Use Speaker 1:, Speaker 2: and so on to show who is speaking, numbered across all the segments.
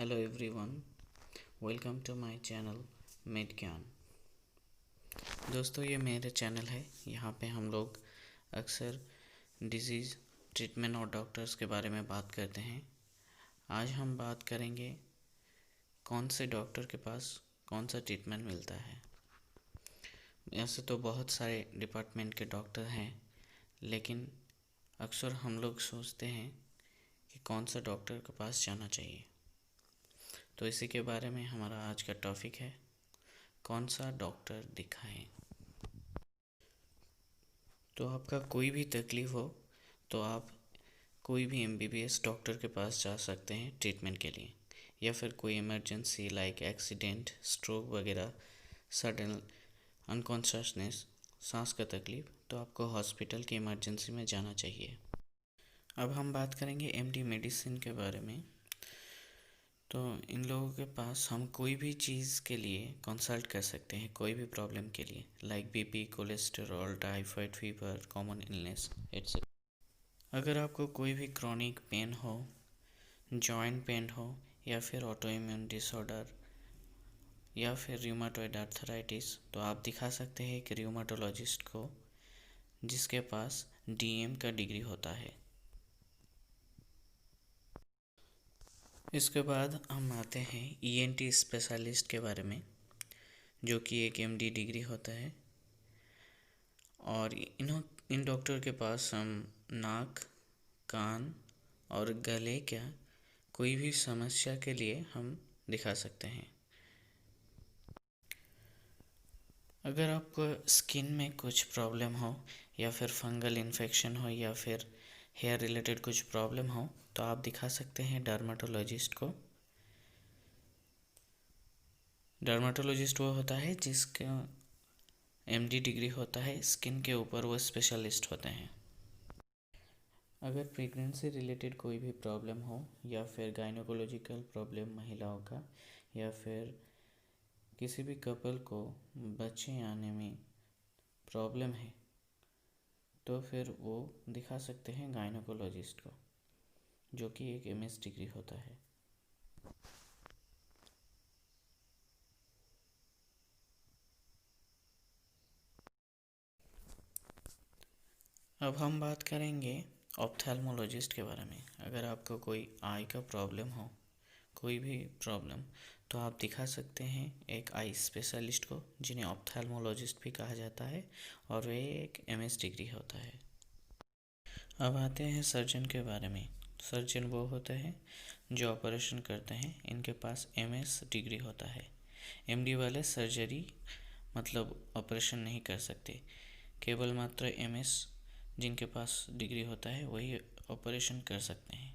Speaker 1: Hello everyone, welcome to my channel Med Gyan. दोस्तों, ये मेरा चैनल है। यहाँ पे हम लोग अक्सर डिजीज़, ट्रीटमेंट और डॉक्टर्स के बारे में बात करते हैं। आज हम बात करेंगे कौन से डॉक्टर के पास कौन सा ट्रीटमेंट मिलता है। ऐसे तो बहुत सारे डिपार्टमेंट के डॉक्टर हैं, लेकिन अक्सर हम लोग सोचते हैं कि कौन सा डॉक्टर के पास जाना चाहिए। तो इसी के बारे में हमारा आज का टॉपिक है, कौन सा डॉक्टर दिखाएं। तो आपका कोई भी तकलीफ़ हो तो आप कोई भी एमबीबीएस डॉक्टर के पास जा सकते हैं ट्रीटमेंट के लिए, या फिर कोई इमरजेंसी लाइक एक्सीडेंट, स्ट्रोक वगैरह, सडन अनकॉन्शसनेस, सांस का तकलीफ़, तो आपको हॉस्पिटल की इमरजेंसी में जाना चाहिए। अब हम बात करेंगे एमडी मेडिसिन के बारे में। तो इन लोगों के पास हम कोई भी चीज़ के लिए कंसल्ट कर सकते हैं, कोई भी प्रॉब्लम के लिए, like BP, cholesterol, typhoid fever, common illness etcetera. अगर आपको कोई भी क्रॉनिक पेन हो, जॉइंट पेन हो, या फिर ऑटो इम्यून डिसऑर्डर, या फिर रूमेटॉइड आर्थराइटिस, तो आप दिखा सकते हैं एक रूमेटोलॉजिस्ट को, जिसके पास डीएम का डिग्री होता है। इसके बाद हम आते हैं ईएनटी स्पेशलिस्ट के बारे में, जो कि एक एमडी डिग्री होता है। और इन डॉक्टर के पास हम नाक, कान और गले क्या कोई भी समस्या के लिए हम दिखा सकते हैं। अगर आपको स्किन में कुछ प्रॉब्लम हो, या फिर फंगल इन्फेक्शन हो, या फिर हेयर रिलेटेड कुछ प्रॉब्लम हो, तो आप दिखा सकते हैं डर्मेटोलॉजिस्ट को। डर्मेटोलॉजिस्ट वो होता है जिसका एमडी डिग्री होता है स्किन के ऊपर, वो स्पेशलिस्ट होते हैं। अगर प्रेगनेंसी रिलेटेड कोई भी प्रॉब्लम हो, या फिर गायनोकोलॉजिकल प्रॉब्लम महिलाओं का, या फिर किसी भी कपल को बच्चे आने में प्रॉब्लम है, तो फिर वो दिखा सकते हैं गायनोकोलॉजिस्ट को, जो कि एक एमएस डिग्री होता है। अब हम बात करेंगे ऑप्थेल्मोलॉजिस्ट के बारे में। अगर आपको कोई आई का प्रॉब्लम हो, कोई भी प्रॉब्लम, तो आप दिखा सकते हैं एक आई स्पेशलिस्ट को, जिन्हें ऑप्थेल्मोलॉजिस्ट भी कहा जाता है, और वे एक एमएस डिग्री होता है। अब आते हैं सर्जन के बारे में। सर्जन वो होते हैं जो ऑपरेशन करते हैं, इनके पास एमएस डिग्री होता है। एमडी वाले सर्जरी मतलब ऑपरेशन नहीं कर सकते, केवल मात्र एमएस जिनके पास डिग्री होता है वही ऑपरेशन कर सकते हैं।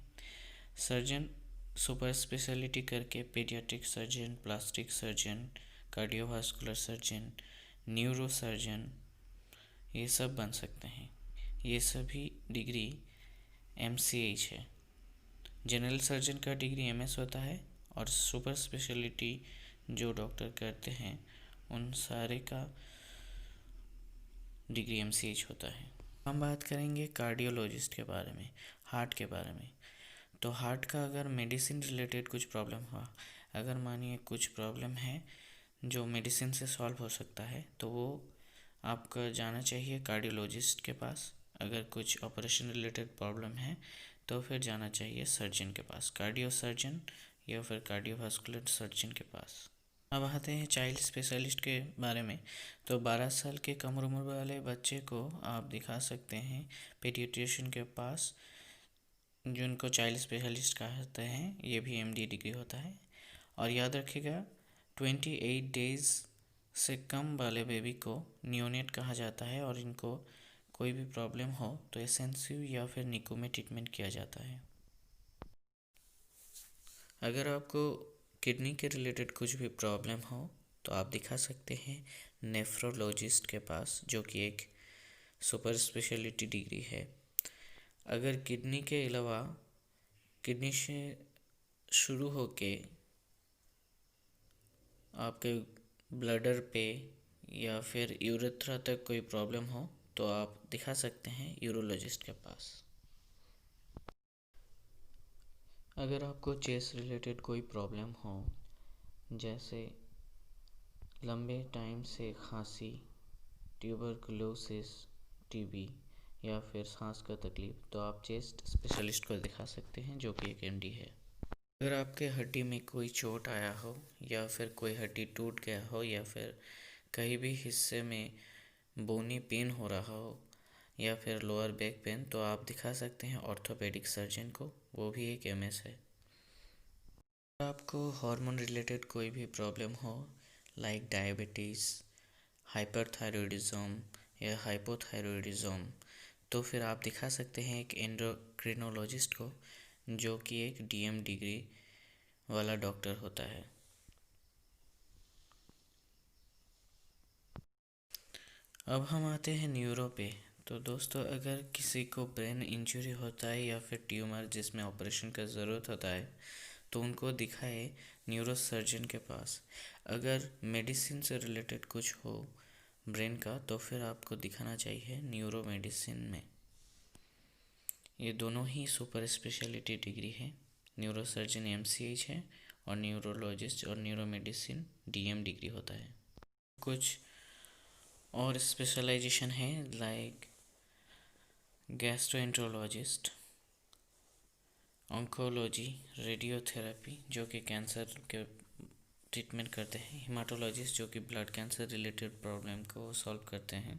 Speaker 1: सर्जन सुपर स्पेशलिटी करके paediatric surgeon, plastic surgeon, cardiovascular surgeon, neuro surgeon, ये सब बन सकते हैं। ये सभी डिग्री एमसीएच है। जनरल सर्जन का डिग्री एमएस होता है, और सुपर स्पेशलिटी जो डॉक्टर करते हैं उन सारे का डिग्री एमसीएच होता है। हम बात करेंगे कार्डियोलॉजिस्ट के बारे में, हार्ट के बारे में। तो हार्ट का अगर मेडिसिन रिलेटेड कुछ प्रॉब्लम हुआ, अगर मानिए कुछ प्रॉब्लम है जो मेडिसिन से सॉल्व हो सकता है, तो वो आपको जाना चाहिए कार्डियोलॉजिस्ट के पास। अगर कुछ ऑपरेशन रिलेटेड प्रॉब्लम है तो फिर जाना चाहिए सर्जन के पास, कार्डियो सर्जन या फिर कार्डियोवास्कुलर सर्जन के पास। अब आते हैं चाइल्ड स्पेशलिस्ट के बारे में। तो 12 साल के कम उम्र वाले बच्चे को आप दिखा सकते हैं पीडियाट्रिशियन के पास, जिनको चाइल्ड स्पेशलिस्ट कहते हैं। ये भी एमडी डिग्री होता है। और याद रखिएगा, 28 डेज़ से कम वाले बेबी को नियोनेट कहा जाता है, और इनको कोई भी प्रॉब्लम हो तो एसएनसीयू या फिर निको में ट्रीटमेंट किया जाता है। अगर आपको किडनी के रिलेटेड कुछ भी प्रॉब्लम हो तो आप दिखा सकते हैं नेफ्रोलॉजिस्ट के पास, जो कि एक सुपर स्पेशलिटी डिग्री है। अगर किडनी के अलावा किडनी से शुरू होके आपके ब्लडर पे या फिर यूरेथ्रा तक कोई प्रॉब्लम हो तो आप दिखा सकते हैं यूरोलॉजिस्ट के पास। अगर आपको चेस्ट रिलेटेड कोई प्रॉब्लम हो, जैसे लंबे टाइम से खांसी, ट्यूबरकुलोसिस, टीबी या फिर सांस का तकलीफ, तो आप चेस्ट स्पेशलिस्ट को दिखा सकते हैं जो कि एक एमडी है। अगर आपके हड्डी में कोई चोट आया हो या फिर कोई हड्डी टूट गया हो या फिर कहीं भी हिस्से में बोनी पेन हो रहा हो या फिर लोअर बैक पेन, तो आप दिखा सकते हैं ऑर्थोपेडिक सर्जन को, वो भी एक एमएस है। आपको हार्मोन रिलेटेड कोई भी प्रॉब्लम हो, लाइक डायबिटीज़, हाइपरथायरॉयडिज्म या हाइपोथायरॉयडिज्म, तो फिर आप दिखा सकते हैं एक एंडोक्रिनोलॉजिस्ट को, जो कि एक डीएम डिग्री वाला डॉक्टर होता है। अब हम आते हैं न्यूरो पे। तो दोस्तों, अगर किसी को ब्रेन इंजरी होता है या फिर ट्यूमर जिसमें ऑपरेशन का ज़रूरत होता है, तो उनको दिखाए न्यूरो सर्जन के पास। अगर मेडिसिन से रिलेटेड कुछ हो ब्रेन का, तो फिर आपको दिखाना चाहिए न्यूरो मेडिसिन में। ये दोनों ही सुपर स्पेशलिटी डिग्री है। न्यूरो सर्जन एमसीएच है और न्यूरोलॉजिस्ट और न्यूरो मेडिसिन डीएम डिग्री होता है। कुछ और स्पेशलाइजेशन है, लाइक गैस्ट्रोएंट्रोलॉजिस्ट, ऑन्कोलॉजी, रेडियोथेरेपी जो कि कैंसर के ट्रीटमेंट करते हैं, हिमाटोलॉजिस्ट जो कि ब्लड कैंसर रिलेटेड प्रॉब्लम को सॉल्व करते हैं।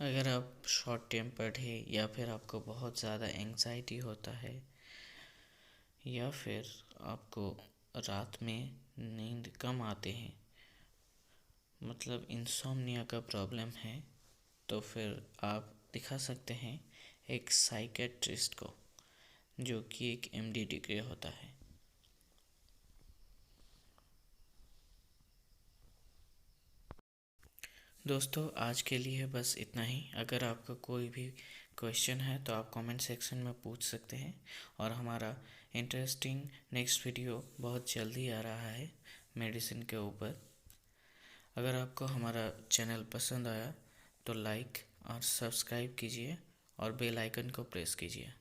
Speaker 1: अगर आप शॉर्ट टेम्पर्ड है या फिर आपको बहुत ज़्यादा एंग्जाइटी होता है या फिर आपको रात में नींद कम आते हैं, मतलब इंसोम्निया का प्रॉब्लम है, तो फिर आप दिखा सकते हैं एक साइकेट्रिस्ट को, जो कि एक एमडी डिग्री होता है। दोस्तों, आज के लिए बस इतना ही। अगर आपका कोई भी क्वेश्चन है तो आप कमेंट सेक्शन में पूछ सकते हैं, और हमारा इंटरेस्टिंग नेक्स्ट वीडियो बहुत जल्दी आ रहा है मेडिसिन के ऊपर। अगर आपको हमारा चैनल पसंद आया तो लाइक और सब्सक्राइब कीजिए और बेल आइकन को प्रेस कीजिए।